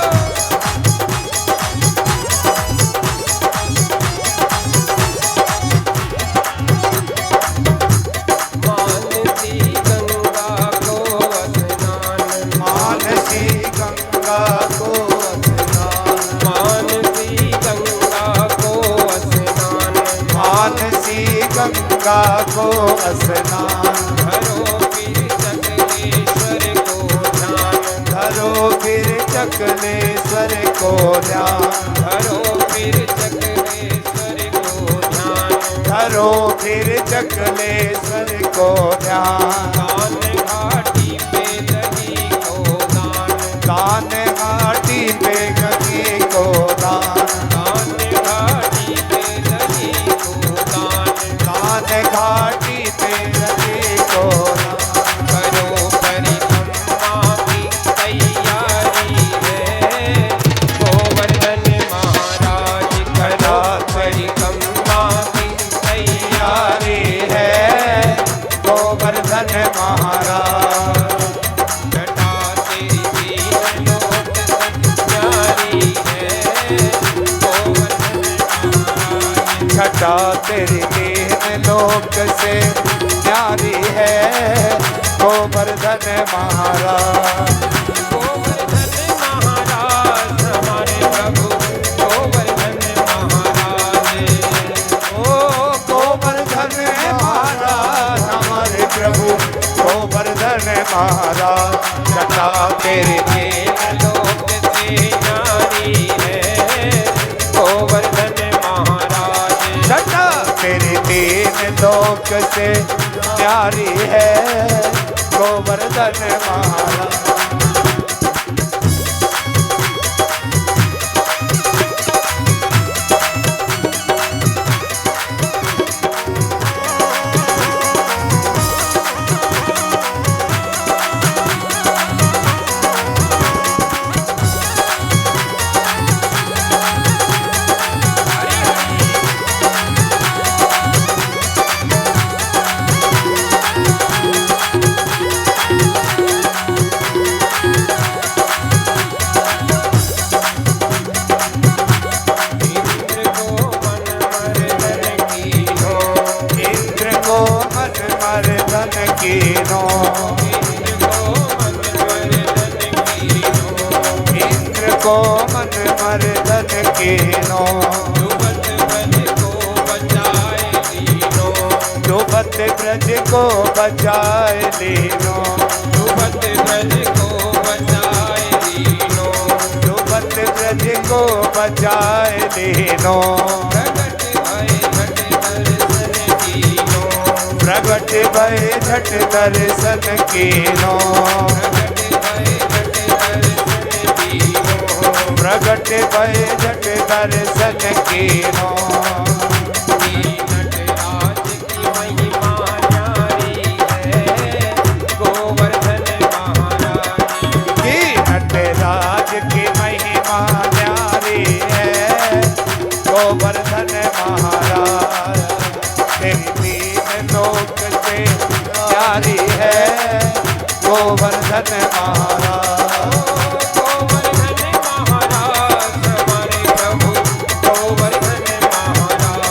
मानसी गंगा को स्नान। मानसी गंगा को स्नान। मानसी गंगा को स्नान। मानसी गंगा को स्नान। धरो फिर चकलेश्वर को ध्यान। धरो फिर चकलेश्वर को ध्यान। धरो फिर चकलेश्वर को ध्यान। धरो फिर चकलेश्वर को ध्यान। कान घाटी पे दही को दान। कान घाटी पे गंगे को दान। कान घाटी पे दही को दान। कान घाटी पे गंगे को दान। करो परिक्रमा की तैयारी है गोवर्धन महाराज। करो परिक्रमा की तैयारी है गोवर्धन महाराज। जटा तेरी तीन लोक न्यारी है गोवर्धन महाराज। छटा तेरी तीन लोक से न्यारी है गोवर्धन महाराज। गोवर्धन महाराज हमारे प्रभु गोवर्धन महाराज। ओ गोवर्धन महाराज हमारे प्रभु गोवर्धन महाराज। छटा तेरी तीन लोक से न्यारी है गोवर्धन महाराज। छटा तेरी तीन लोक से न्यारी है गोवर्धन महाराज। कीनो इंद्र को मन मर्दन कीनो दुबत ब्रज को बचाए लीनो दुबत ब्रज को बचाए लीनो प्रगट भय झट दर्शन कीनो प्रगट भय झट दर्शन कीनो नटराज की महिमा न्यारी है गोवर्धन महाराज तेरी तीन लोक से न्यारी है गोवर्धन महाराज गोवर्धन महाराज हमारे प्रभु गोवर्धन महाराज।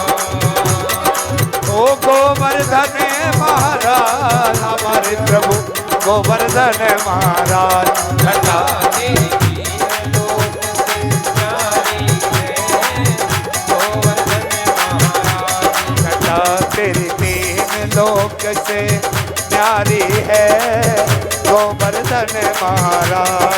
ओ गोवर्धन महाराज हमारे प्रभु गोवर्धन महाराज। घटा तेरी तीन लोक से न्यारी है गोवर्धन महाराज।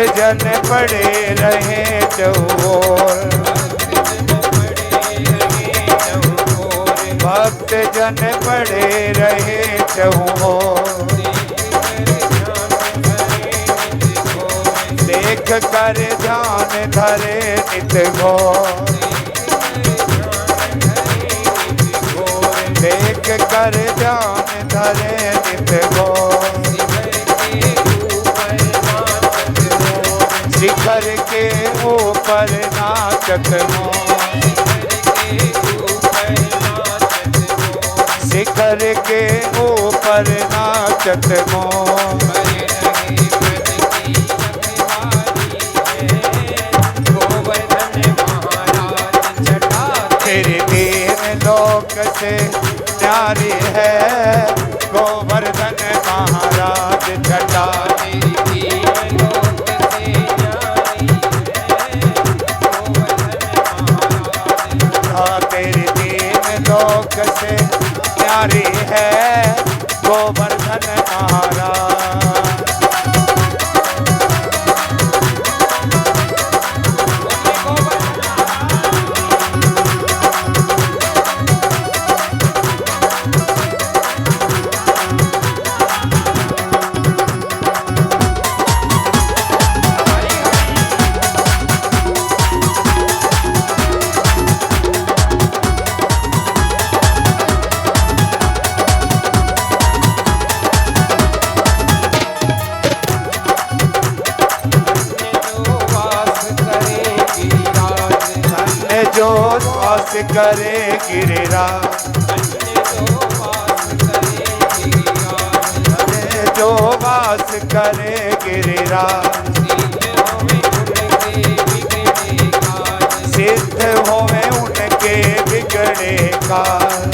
जन पड़े रहे चौर, भक्त जन पड़े रहे चौर। देख कर ध्यान धरे नित घोर, देख कर ध्यान धरे नित घोर। शिखर के ऊपर नाचत मोर, शिखर के ऊपर नाचत मोर। तेरे तीन लोक से न्यारी है गोवर्धन महाराज। जटा लोक से न्यारी है गोवर्धन महाराज। जो वास करे गिरिराज, जो वास करे गिरिराज। सिद्ध होवे उनके बिगड़े काज,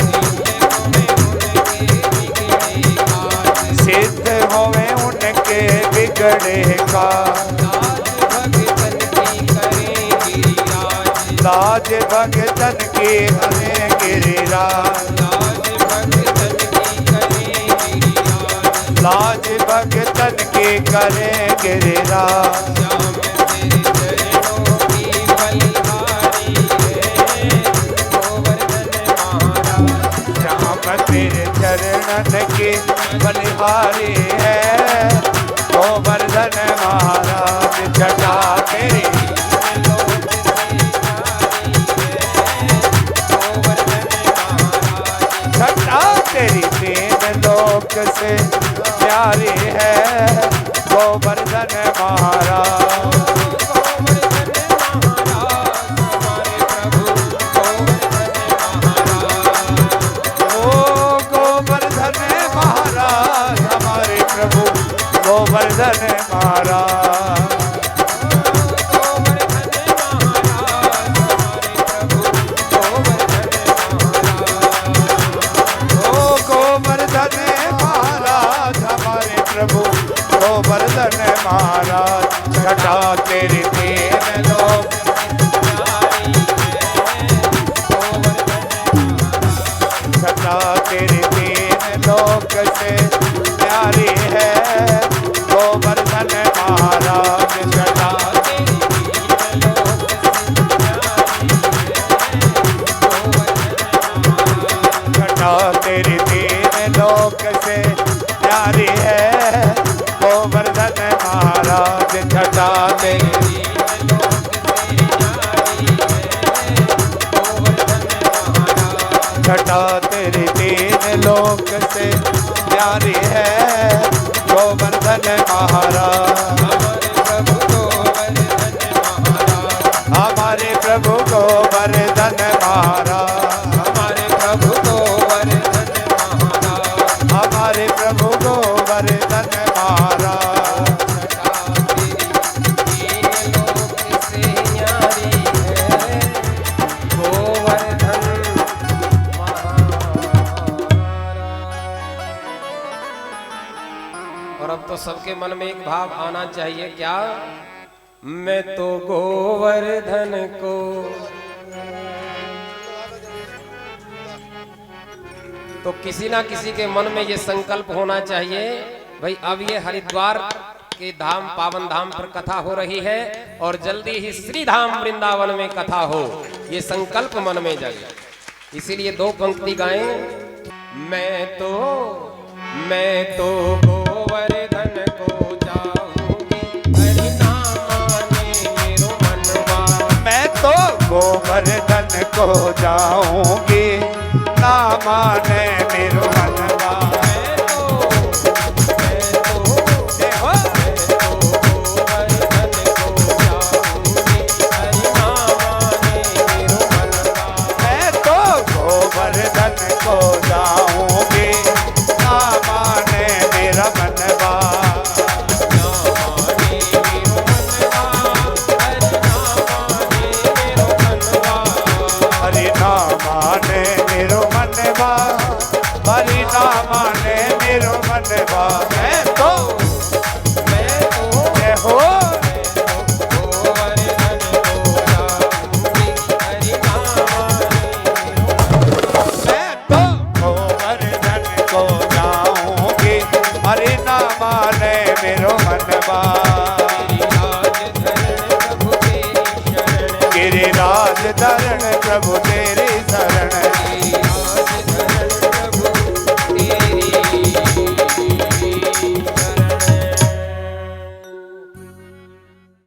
सिद्ध होवे उनके बिगड़े काज। लाज भगतन की हमें गिरिराज, लाज भगतन की करे गिरिराज। श्याम तेरे चरणन की बलिहारी है गोवर्धन महाराज। जटा तेरी तेरी तीन लोक से प्यारी है गोवर्धन महाराज। ओ गोवर्धन महाराज हमारे प्रभु गोवर्धन महाराज। गोवर्धन महाराज। घटा तेरे तीन लोक घटा तेरे तीन लोक से प्यारी है गोवर्धन महाराज। घटा घटा तेरे तीन लोक से प्यारी है गोवर्धन महाराज छटा तेरी छटा तेरी तीन लोक से प्यारी है गोवर्धन महाराज हमारे प्रभु गोवर्धन महाराज हमारे प्रभु गोवर्धन महाराज हमारे प्रभु गोवर्धन महाराज और अब तो सबके मन में एक भाव आना चाहिए, क्या? मैं तो गोवर्धन को तो किसी ना किसी के मन में ये संकल्प होना चाहिए, भाई अब ये हरिद्वार के धाम पावन धाम पर कथा हो रही है और जल्दी ही श्री धाम वृंदावन में कथा हो, ये संकल्प मन में जाए। इसीलिए दो पंक्ति गाएं। मैं तो गोवर्धन को जाऊंगी हरि नाम माने मेरो मनवा। मैं तो गोवर्धन को जाऊंगी ना माने मेरो मनवा। मैं तो गोवर्धन को जाऊंगी ना माने मेरा मनवा। हरि नाम माने मेरो मनवा हरि नाम माने मेरो मनवा। मैं तो जय हो हरि नाम माने मेरो मनवा। गिरिराज धरण प्रभु तेरी शरण